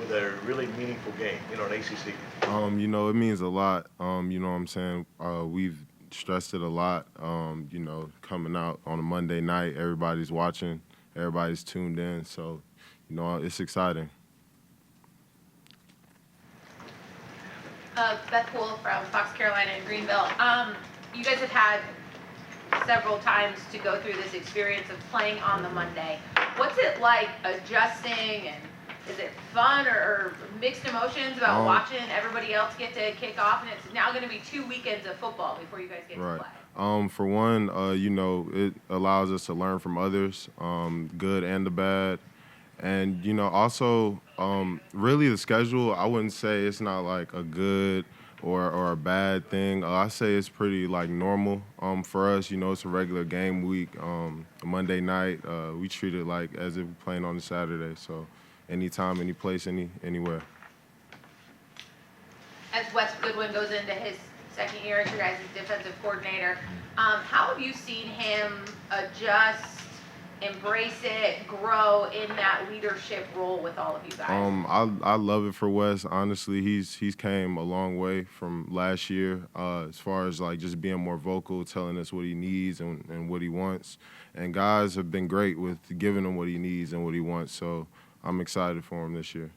with a really meaningful game, an ACC? It means a lot. You know what I'm saying? We've stressed it a lot. Coming out on a Monday night, everybody's watching, everybody's tuned in. So, it's exciting. Beth Poole from Fox Carolina in Greenville. You guys have had several times to go through this experience of playing on the Monday. What's it like adjusting, and is it fun or mixed emotions about watching everybody else get to kick off? And it's now going to be 2 weekends of football before you guys get to play. For one, it allows us to learn from others, good and the bad. And, also, really the schedule, I wouldn't say it's not like a good or a bad thing. I say it's pretty, normal for us. It's a regular game week. Monday night, we treat it like as if we're playing on a Saturday. So anytime, any place, anywhere. As Wes Goodwin goes into his second year as your guys' defensive coordinator, how have you seen him adjust, embrace it, grow in that leadership role with all of you guys? I love it for Wes. Honestly, he's came a long way from last year as far as just being more vocal, telling us what he needs and what he wants. And guys have been great with giving him what he needs and what he wants. So I'm excited for him this year.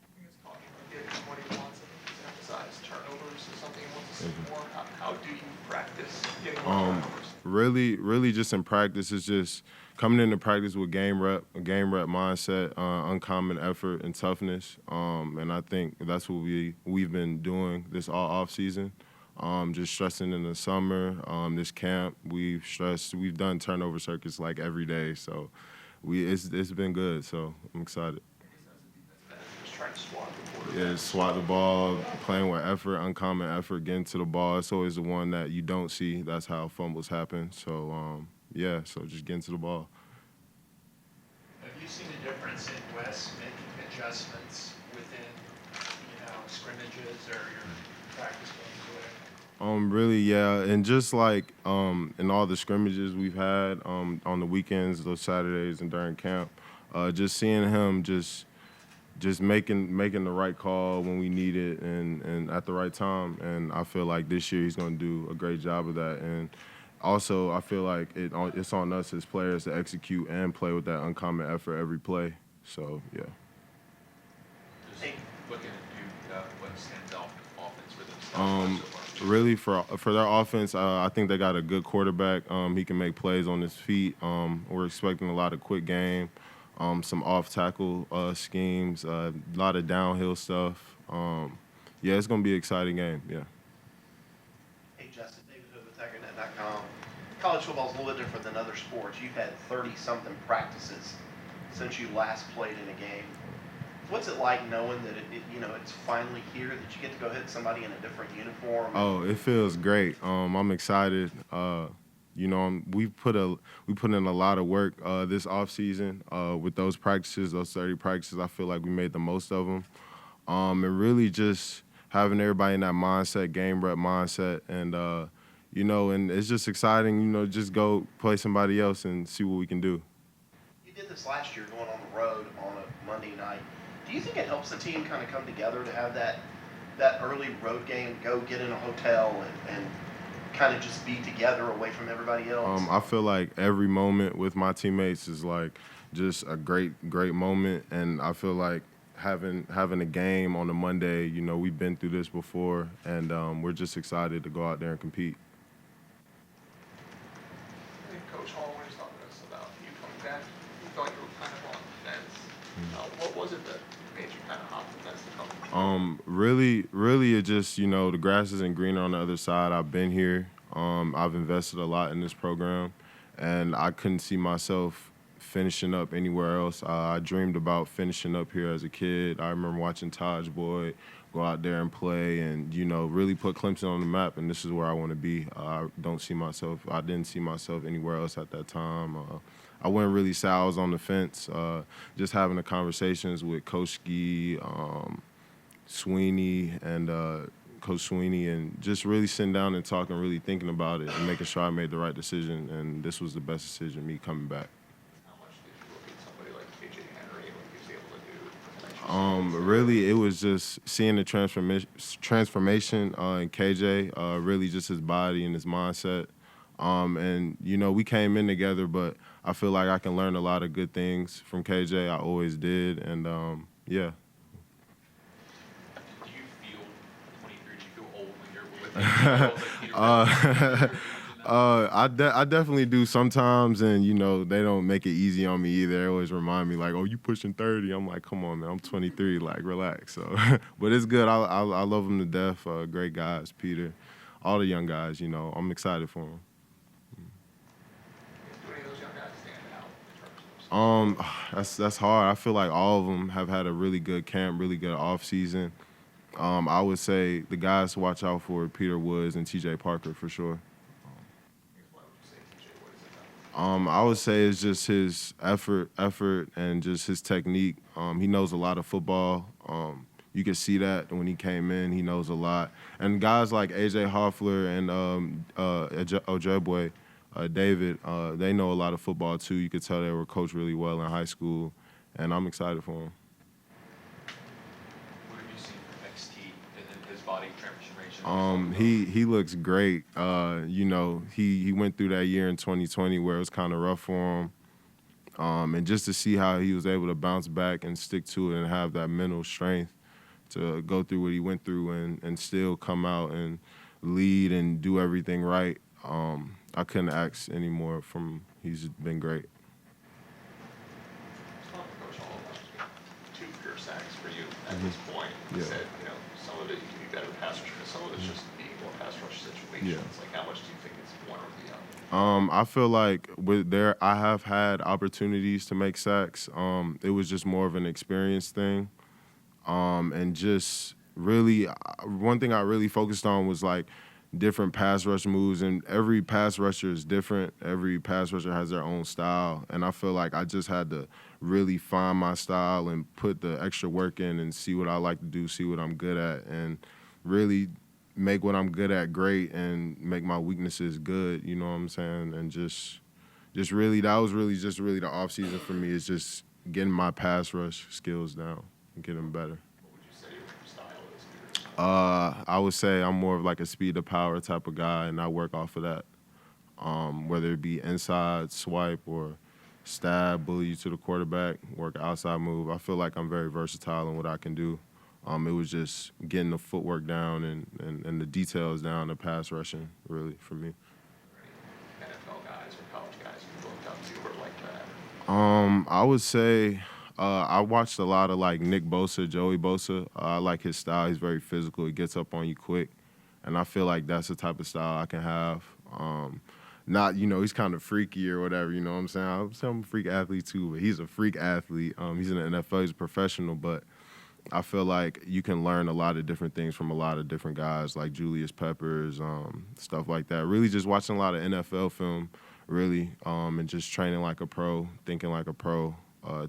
I think it's talking about giving him what he wants and he's emphasized turnovers is something he wants to see more. How do you practice getting more turnovers? Really just in practice, it's just coming into practice with game rep mindset, uncommon effort and toughness. And I think that's what we've been doing this all off season. Just stressing in the summer, this camp, we've done turnover circuits every day. So it's been good. So I'm excited. Just trying to swat the quarterback. Yeah, swat the ball, playing with effort, uncommon effort, getting to the ball. It's always the one that you don't see. That's how fumbles happen. So, so just getting to the ball. Have you seen a difference in Wes making adjustments within, scrimmages or your practice games or whatever? Really, yeah. And just in all the scrimmages we've had on the weekends, those Saturdays and during camp, just seeing him just making the right call when we need it and at the right time. And I feel like this year he's going to do a great job of that. And also, I feel like it's on us as players to execute and play with that uncommon effort every play. So, yeah. Just looking at what stands out offense for them. Really, for their offense, I think they got a good quarterback. He can make plays on his feet. We're expecting a lot of quick game. Some off-tackle schemes, a lot of downhill stuff. It's going to be an exciting game, yeah. Hey, Justin, David Hood with TigerNet.com. College football is a little bit different than other sports. You've had 30-something practices since you last played in a game. What's it like knowing that it's finally here, that you get to go hit somebody in a different uniform? Oh, it feels great. I'm excited. We put in a lot of work this off season with those practices, those 30 practices. I feel like we made the most of them, and really just having everybody in that mindset, game rep mindset, and and it's just exciting. Just go play somebody else and see what we can do. You did this last year, going on the road on a Monday night. Do you think it helps the team kind of come together to have that early road game, go get in a hotel and kind of just be together away from everybody else? I feel like every moment with my teammates is just a great moment, and I feel like having a game on a Monday, we've been through this before, and we're just excited to go out there and compete. I think Coach Hall, when he was talking to us about you coming back, you thought you were kind of on the fence. What was it that made you kind of hop the fence to come? Really, it just, the grass isn't greener on the other side. I've been here. I've invested a lot in this program, and I couldn't see myself finishing up anywhere else. I dreamed about finishing up here as a kid. I remember watching Taj Boyd go out there and play and, really put Clemson on the map, and this is where I want to be. I didn't see myself anywhere else at that time. I wouldn't really say I was on the fence. Just having the conversations with Coach Ski, Sweeney, and Coach Sweeney, and just really sitting down and talking, really thinking about it and making sure I made the right decision, and this was the best decision, me coming back. How much did you look at somebody like KJ Henry and what he was able to do? Really, it was just seeing the transformation in KJ, really just his body and his mindset. And, we came in together, but I feel like I can learn a lot of good things from KJ. I always did. And, yeah. Do you feel 23? Do you feel old when you're with girls like Peter? I definitely do sometimes, and they don't make it easy on me either. They always remind me like, "Oh, you pushing 30?" I'm like, "Come on, man, I'm 23. Like, relax." So, but it's good. I love them to death. Great guys, Peter, all the young guys. I'm excited for them. Do any of those young guys stand out in terms of That's hard. I feel like all of them have had a really good camp, really good off season. I would say the guys to watch out for are Peter Woods and T.J. Parker for sure. what would you say, TJ? What is it about? I would say it's just his effort, and just his technique. He knows a lot of football. You could see that when he came in. He knows a lot. And guys like A.J. Hoffler and Ojebwe, David, they know a lot of football too. You could tell they were coached really well in high school, and I'm excited for them. What have you seen from XT and then his body transformation? He looks great. He went through that year in 2020 where it was kind of rough for him. And just to see how he was able to bounce back and stick to it and have that mental strength to go through what he went through and still come out and lead and do everything right. I couldn't ask any more from. He's been great. Coach Hall, 2 pure sacks for you at this point. You Yeah. said, some of it you can be better pass rush, some of it's just being more pass rush situations. Yeah. Like, how much do you think it's one or the other? I feel like I have had opportunities to make sacks. It was just more of an experience thing. And just really, one thing I really focused on was like different pass rush moves, and every pass rusher is different. Every pass rusher has their own style, and I feel like I just had to really find my style and put the extra work in and see what I like to do, see what I'm good at, and really make what I'm good at great and make my weaknesses good, you know what I'm saying? And just really, that was really just really the off season for me, is just getting my pass rush skills down and getting better. What would you say your style is, Peter? I would say I'm more of like a speed to power type of guy, and I work off of that. Whether it be inside swipe or stab, bully you to the quarterback, work outside move. I feel like I'm very versatile in what I can do. It was just getting the footwork down and the details down, the pass rushing, really, for me. NFL guys or college guys you looked up to or like that? I would say I watched a lot of like Nick Bosa, Joey Bosa. I like his style. He's very physical. He gets up on you quick, and I feel like that's the type of style I can have. Not, he's kind of freaky or whatever, you know what I'm saying? I'm a freak athlete too, but he's a freak athlete. He's in the NFL. He's a professional, but I feel like you can learn a lot of different things from a lot of different guys like Julius Peppers, stuff like that. Really just watching a lot of NFL film, really, and just training like a pro, thinking like a pro,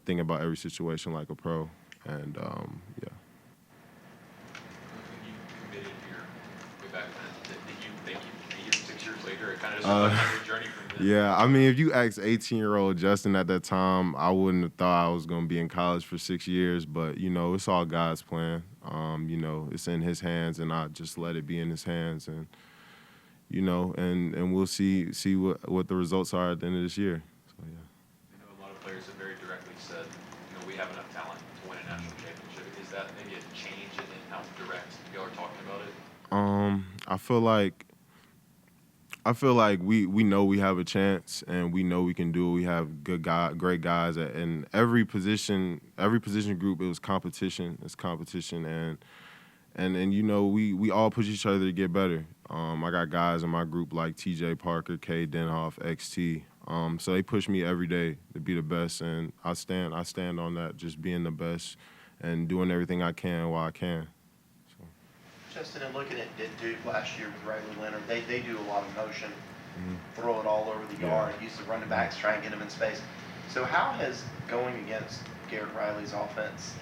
thinking about every situation like a pro, and yeah. When you committed here way back then, did you think you'd be here 6 years later? It kind of just like your journey from then. Yeah, I mean, if you asked 18-year-old Justin at that time, I wouldn't have thought I was going to be in college for 6 years, but, it's all God's plan. It's in his hands, and I just let it be in his hands, and, and we'll see what the results are at the end of this year. So, yeah. I know a lot of players have very directly said, we have enough talent to win a national championship. Is that maybe a change in how direct y'all are talking about it? I feel like we know we have a chance, and we know we can do it. We have great guys in every position group. It was competition. It's competition, and we all push each other to get better. I got guys in my group like T.J. Parker, K. Denhoff, XT. So they push me every day to be the best, and I stand on that, just being the best and doing everything I can while I can. Justin, and looking at Duke last year with Riley Leonard, they do a lot of motion, throw it all over the yard, use the running backs, try and get them in space. So how has going against Garrett Riley's offense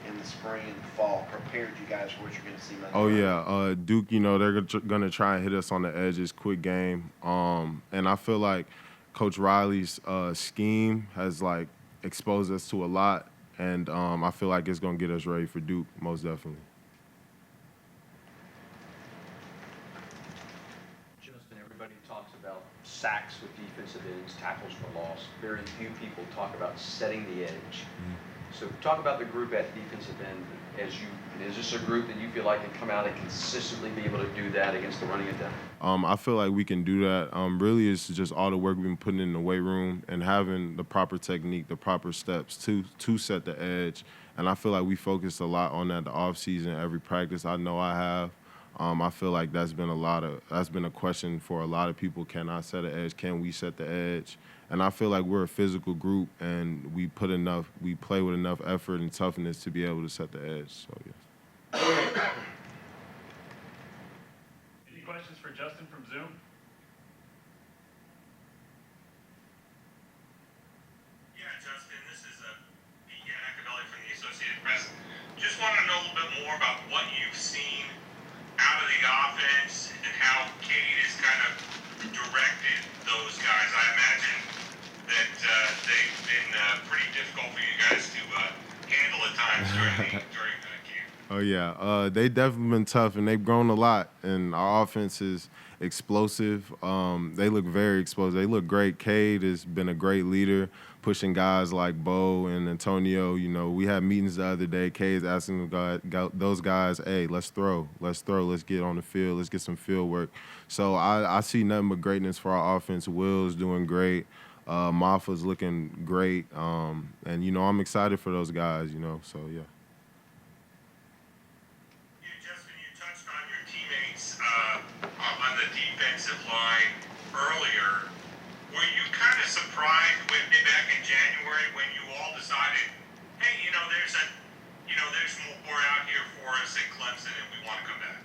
in the spring and fall prepared you guys for what you're going to see Monday? Oh, yeah. Duke, they're going to try and hit us on the edges, quick game. And I feel like Coach Riley's scheme has, exposed us to a lot. and I feel like it's gonna get us ready for Duke, most definitely. Justin, everybody talks about sacks with defensive ends, tackles for loss. Very few people talk about setting the edge. So talk about the group at defensive end. Is this a group that you feel like can come out and consistently be able to do that against the running attack? I feel like we can do that. Really, it's just all the work we've been putting in the weight room and having the proper technique, the proper steps to set the edge. And I feel like we focused a lot on that the off season, every practice. I know I have. I feel like that's been a question for a lot of people. Can I set an edge? Can we set the edge? And I feel like we're a physical group, and we play with enough effort and toughness to be able to set the edge. So yes. Any questions for Justin from Zoom? Yeah, Justin, this is Pete Yannick from the Associated Press. Just want to know a little bit more about what you've seen out of the offense and how Cade has kind of directed those guys. I imagine that they've been pretty difficult for you guys to handle at times during the camp. Oh yeah, they definitely been tough, and they've grown a lot. And our offense is explosive. They look very explosive. They look great. Cade has been a great leader, pushing guys like Bo and Antonio. You know, we had meetings the other day. Cade's asking those guys, "Hey, let's throw. Let's get on the field. Let's get some field work." So I see nothing but greatness for our offense. Will's doing great. Maffa's looking great. And you know, I'm excited for those guys. You know, so yeah. Justin, you touched on your teammates on the defensive line earlier. Were you kind of surprised back in January when you all decided, hey, there's more out here for us at Clemson and we want to come back?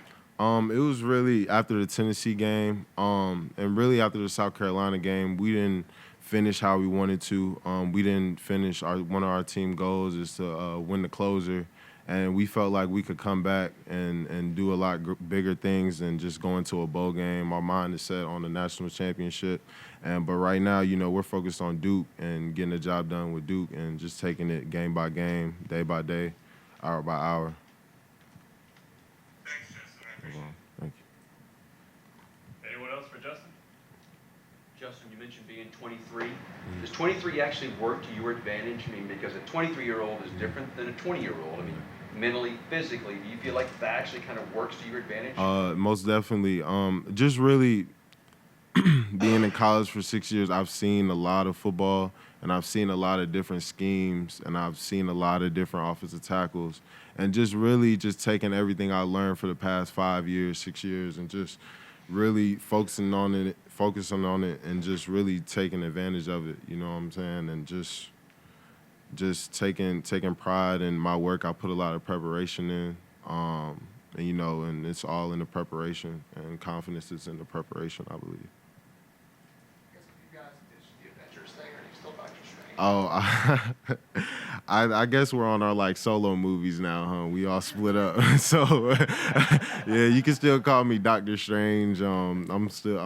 It was really after the Tennessee game, and really after the South Carolina game, we didn't finish how we wanted to. We didn't finish one of our team goals is to win the closer. And we felt like we could come back and do a lot bigger things than just going to a bowl game. Our mind is set on the national championship. But right now, you know, we're focused on Duke and getting the job done with Duke and just taking it game by game, day by day, hour by hour. Thanks, Justin. I appreciate it. Thank you. Anyone else for Justin? Justin, you mentioned being 23. Does 23 actually work to your advantage? I mean, because a 23-year-old is different than a 20-year-old. I mean, mentally, physically, do you feel like that actually kind of works to your advantage? Most definitely. Just really being in college for 6 years, I've seen a lot of football, and I've seen a lot of different schemes, and I've seen a lot of different offensive tackles, and just really just taking everything I learned for the past 5 years, 6 years, and just really focusing on it, and just really taking advantage of it. You know what I'm saying? And just taking pride in my work. I put a lot of preparation in, and you know, and it's all in the preparation, and confidence is in the preparation, I believe. You guys did the Avengers thing, or are you still Doctor Strange? I guess we're on our like solo movies now, huh? We all split up, so yeah, you can still call me Doctor Strange. I'm still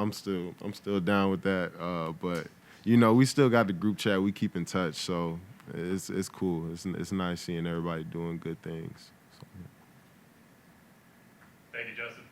down with that. But you know, we still got the group chat. We keep in touch, so it's cool. It's nice seeing everybody doing good things. So, yeah. Thank you, Justin.